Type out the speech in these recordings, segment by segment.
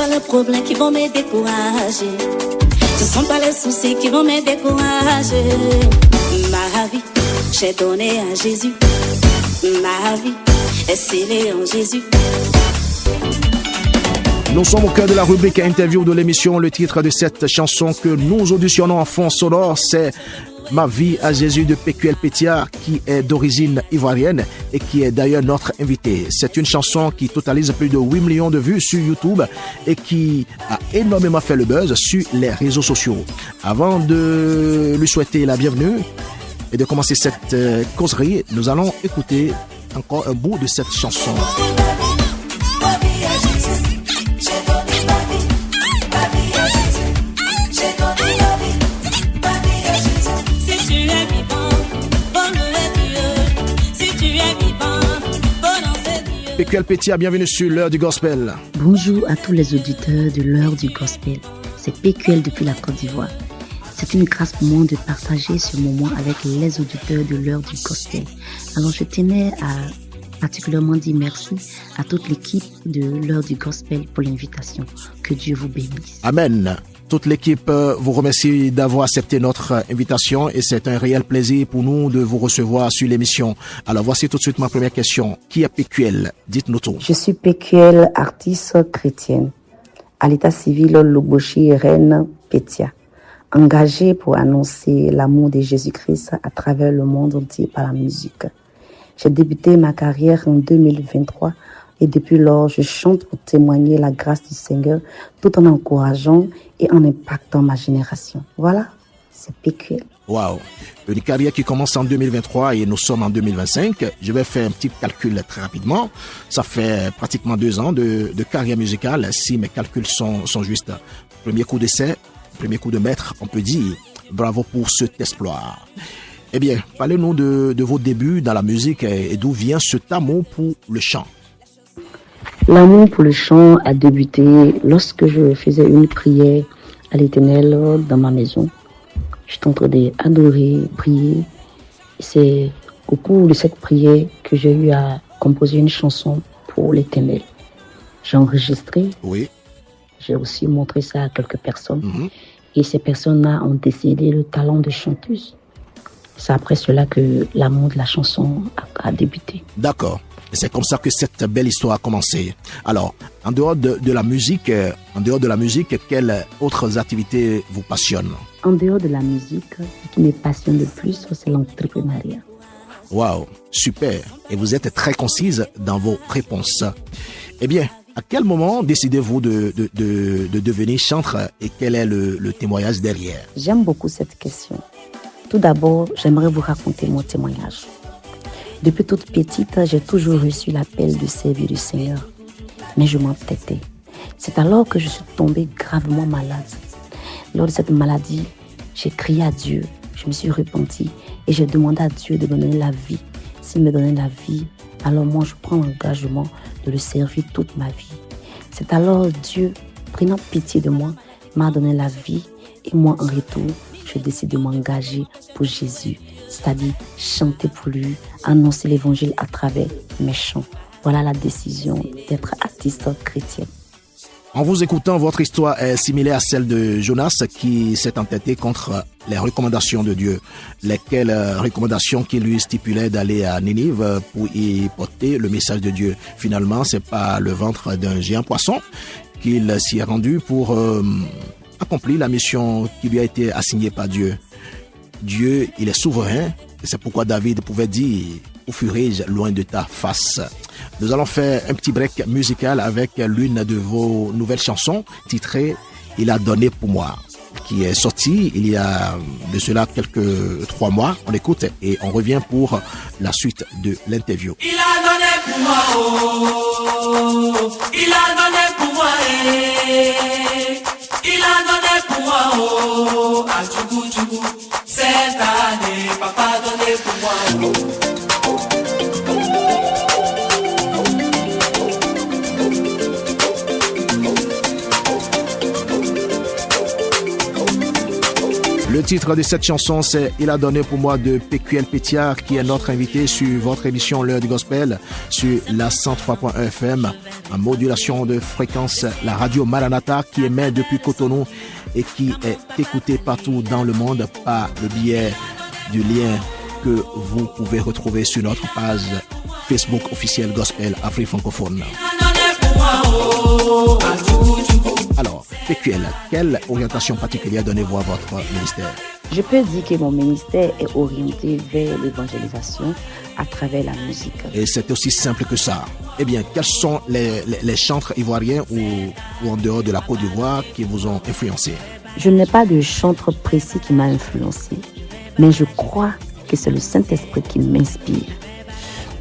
pas les problèmes qui vont me décourager. Ce sont pas les soucis qui vont me décourager. Ma vie, j'ai donné à Jésus. Ma vie est scellée en Jésus. Nous sommes au cœur de la rubrique interview de l'émission. Le titre de cette chanson que nous auditionnons en fond sonore, c'est Ma vie à Jésus de PQL Pétia, qui est d'origine ivoirienne et qui est d'ailleurs notre invité. C'est une chanson qui totalise plus de 8 millions de vues sur YouTube et qui a énormément fait le buzz sur les réseaux sociaux. Avant de lui souhaiter la bienvenue et de commencer cette causerie, nous allons écouter encore un bout de cette chanson. PQL Pétia, bienvenue sur l'heure du gospel. Bonjour à tous les auditeurs de l'heure du gospel. C'est PQL depuis la Côte d'Ivoire. C'est une grâce pour moi de partager ce moment avec les auditeurs de l'heure du gospel. Alors je tenais à particulièrement dire merci à toute l'équipe de l'heure du gospel pour l'invitation. Que Dieu vous bénisse. Amen. Toute l'équipe vous remercie d'avoir accepté notre invitation et c'est un réel plaisir pour nous de vous recevoir sur l'émission. Alors voici tout de suite ma première question. Qui est PQL? Dites-nous tout. Je suis PQL, artiste chrétienne, à l'état civil Loboshi Reine Pétia, engagée pour annoncer l'amour de Jésus-Christ à travers le monde entier par la musique. J'ai débuté ma carrière en 2023 et depuis lors, je chante pour témoigner la grâce du Seigneur tout en encourageant et en impactant ma génération. Voilà, c'est PQL. Waouh, une carrière qui commence en 2023 et nous sommes en 2025. Je vais faire un petit calcul très rapidement. Ça fait pratiquement 2 ans de carrière musicale, si mes calculs sont justes. Premier coup d'essai, premier coup de maître, on peut dire. Bravo pour cet exploit. Eh bien, parlez-nous de vos débuts dans la musique et d'où vient cet amour pour le chant. L'amour pour le chant a débuté lorsque je faisais une prière à l'Éternel dans ma maison. J'étais en train d'adorer, prier. C'est au cours de cette prière que j'ai eu à composer une chanson pour l'Éternel. J'ai enregistré. Oui. J'ai aussi montré ça à quelques personnes. Et ces personnes-là ont décédé le talent de chanteuse. C'est après cela que l'amour de la chanson a débuté. D'accord. C'est comme ça que cette belle histoire a commencé. Alors, en dehors de la musique, quelles autres activités vous passionnent? En dehors de la musique, ce qui me passionne le plus, c'est l'entrepreneuriat. Waouh, super. Et vous êtes très concise dans vos réponses. Eh bien, à quel moment décidez-vous de devenir chanteur et quel est le témoignage derrière? J'aime beaucoup cette question. Tout d'abord, j'aimerais vous raconter mon témoignage. Depuis toute petite, j'ai toujours reçu l'appel de servir le Seigneur. Mais je m'entêtais. C'est alors que je suis tombée gravement malade. Lors de cette maladie, j'ai crié à Dieu. Je me suis repentie et j'ai demandé à Dieu de me donner la vie. S'il me donnait la vie, alors moi je prends l'engagement de le servir toute ma vie. C'est alors Dieu, prenant pitié de moi, m'a donné la vie et moi en retour, je décide de m'engager pour Jésus. C'est-à-dire chanter pour lui, annoncer l'évangile à travers mes chants. Voilà la décision d'être artiste chrétien. En vous écoutant, votre histoire est similaire à celle de Jonas qui s'est entêté contre les recommandations de Dieu. Lesquelles recommandations qui lui stipulaient d'aller à Ninive pour y porter le message de Dieu. Finalement, c'est pas le ventre d'un géant poisson qu'il s'y est rendu pour accomplir la mission qui lui a été assignée par Dieu. Dieu, il est souverain, et c'est pourquoi David pouvait dire « Où fuirai-je loin de ta face ?» Nous allons faire un petit break musical avec l'une de vos nouvelles chansons titrée « Il a donné pour moi » qui est sortie il y a de cela quelques 3 mois. On écoute et on revient pour la suite de l'interview. Il a donné pour moi, oh, il a donné pour moi, il a donné pour moi, oh, à Tchougou Tchougou. Cette année, papa a donné pour moi, oh. Le titre de cette chanson, c'est « Il a donné pour moi » de PQL Pétia, qui est notre invité sur votre émission L'heure du gospel sur la 103.1 FM en modulation de fréquence, la radio Maranatha qui émet depuis Cotonou et qui est écoutée partout dans le monde par le biais du lien que vous pouvez retrouver sur notre page Facebook officielle Gospel Afrique francophone. Alors, PQL, quelle orientation particulière donnez-vous à votre ministère? Je peux dire que mon ministère est orienté vers l'évangélisation à travers la musique. Et c'est aussi simple que ça. Eh bien, quels sont les chantres ivoiriens ou en dehors de la Côte d'Ivoire qui vous ont influencé? Je n'ai pas de chantre précis qui m'a influencé, mais je crois que c'est le Saint-Esprit qui m'inspire.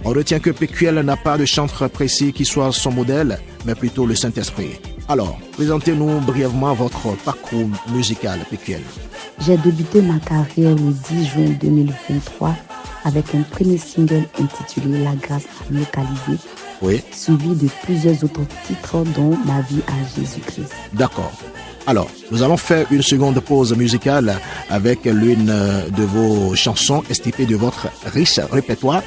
On retient que PQL n'a pas de chantre précis qui soit son modèle, mais plutôt le Saint-Esprit. Alors, présentez-nous brièvement votre parcours musical, PQL. J'ai débuté ma carrière le 10 juin 2023 avec un premier single intitulé La grâce localisée, Oui. suivi de plusieurs autres titres dont Ma vie à Jésus-Christ. D'accord. Alors, nous allons faire une seconde pause musicale avec l'une de vos chansons estimées de votre riche répertoire.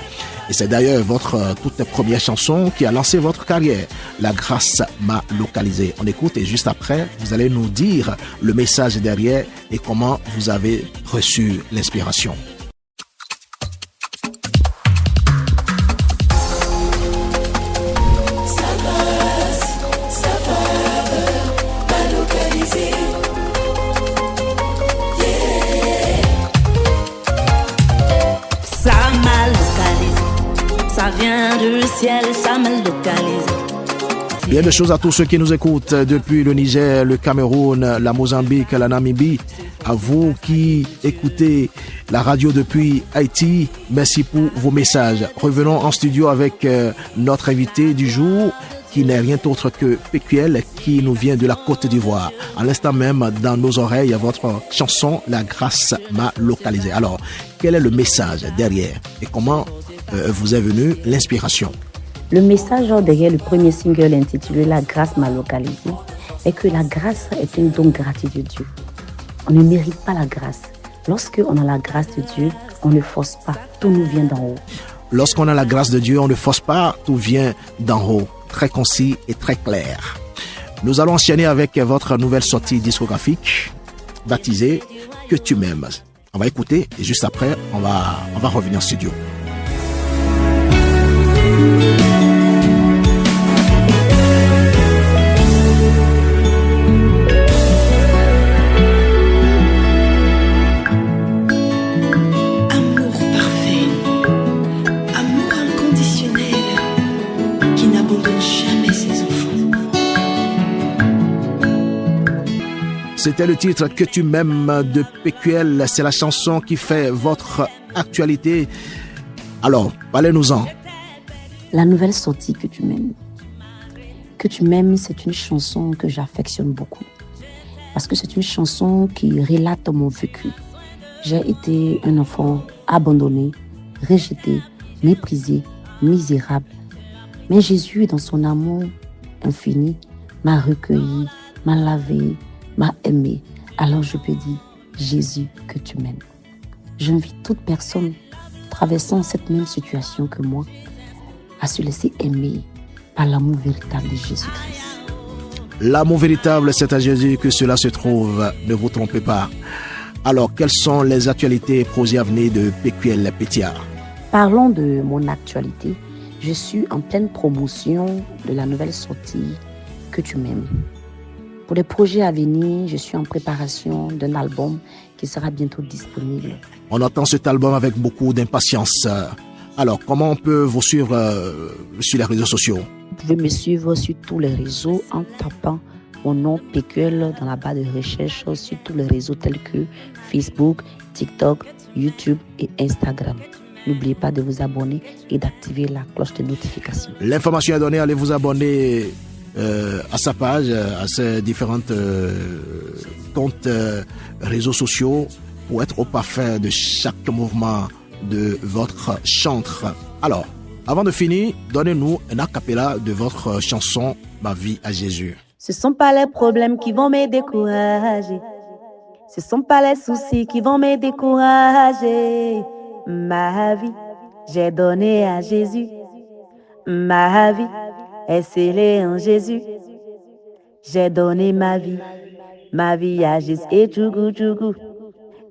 Et c'est d'ailleurs votre toute première chanson qui a lancé votre carrière. La grâce m'a localisé. On écoute et juste après, vous allez nous dire le message derrière et comment vous avez reçu l'inspiration. Ça vient du ciel, ça me localise. Bien de choses à tous ceux qui nous écoutent depuis le Niger, le Cameroun, la Mozambique, la Namibie. À vous qui écoutez la radio depuis Haïti, merci pour vos messages. Revenons en studio avec notre invité du jour, qui n'est rien d'autre que PQL, qui nous vient de la Côte d'Ivoire. À l'instant même, dans nos oreilles, votre chanson « La grâce m'a localisé ». Alors, quel est le message derrière et comment vous est venue l'inspiration? Le message derrière le premier single intitulé La grâce m'a localisé est que la grâce est un don gratuit de Dieu. On ne mérite pas la grâce. Lorsqu'on a la grâce de Dieu, on ne force pas, tout nous vient d'en haut. Lorsqu'on a la grâce de Dieu, on ne force pas, tout vient d'en haut. Très concis et très clair. Nous allons enchaîner avec votre nouvelle sortie discographique baptisée Que tu m'aimes. On va écouter et juste après, on va revenir en studio. C'était le titre Que tu m'aimes de PQL. C'est la chanson qui fait votre actualité. Alors, parlez-nous-en. La nouvelle sortie Que tu m'aimes. Que tu m'aimes, c'est une chanson que j'affectionne beaucoup. Parce que c'est une chanson qui relate mon vécu. J'ai été un enfant abandonné, rejeté, méprisé, misérable. Mais Jésus, dans son amour infini, m'a recueilli, m'a lavé, m'a aimé. Alors je peux dire, Jésus, que tu m'aimes. J'invite toute personne traversant cette même situation que moi à se laisser aimer par l'amour véritable de Jésus-Christ. L'amour véritable, c'est à Jésus que cela se trouve. Ne vous trompez pas. Alors, quelles sont les actualités et projets à venir de PQL Pétiard? Parlons de mon actualité. Je suis en pleine promotion de la nouvelle sortie Que tu m'aimes. Pour les projets à venir, je suis en préparation d'un album qui sera bientôt disponible. On attend cet album avec beaucoup d'impatience. Alors, comment on peut vous suivre sur les réseaux sociaux? Vous pouvez me suivre sur tous les réseaux en tapant mon nom PQL dans la barre de recherche sur tous les réseaux tels que Facebook, TikTok, YouTube et Instagram. N'oubliez pas de vous abonner et d'activer la cloche de notification. L'information est donnée, allez vous abonner à sa page, à ses différentes comptes réseaux sociaux pour être au parfum de chaque mouvement de votre chantre. Alors, avant de finir, donnez-nous un a cappella de votre chanson Ma vie à Jésus. Ce sont pas les problèmes qui vont me décourager. Ce sont pas les soucis qui vont me décourager. Ma vie, j'ai donné à Jésus. Ma vie, est scellée en Jésus. J'ai donné ma vie à Jésus. Et tchougou tchougou,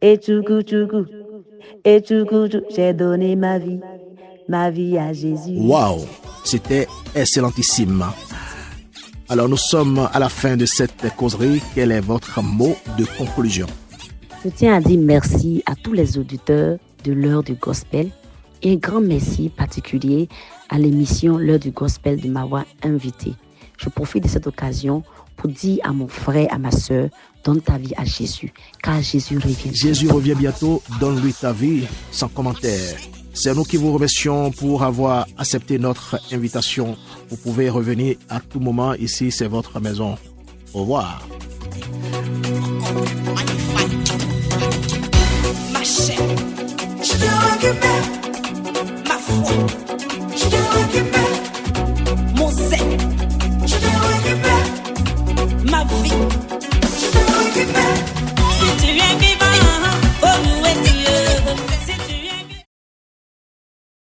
et tchougou tchougou, et tchougou tchougou. J'ai donné ma vie à Jésus. Waouh, c'était excellentissime. Alors nous sommes à la fin de cette causerie. Quel est votre mot de conclusion? Je tiens à dire merci à tous les auditeurs de l'heure du gospel et un grand merci particulier à l'émission L'heure du gospel de m'avoir invité. Je profite de cette occasion pour dire à mon frère, à ma sœur, donne ta vie à Jésus, car Jésus revient. Jésus revient bientôt, donne-lui ta vie, sans commentaire. C'est nous qui vous remercions pour avoir accepté notre invitation. Vous pouvez revenir à tout moment. Ici, c'est votre maison. Au revoir. Ma chère, je te recupère.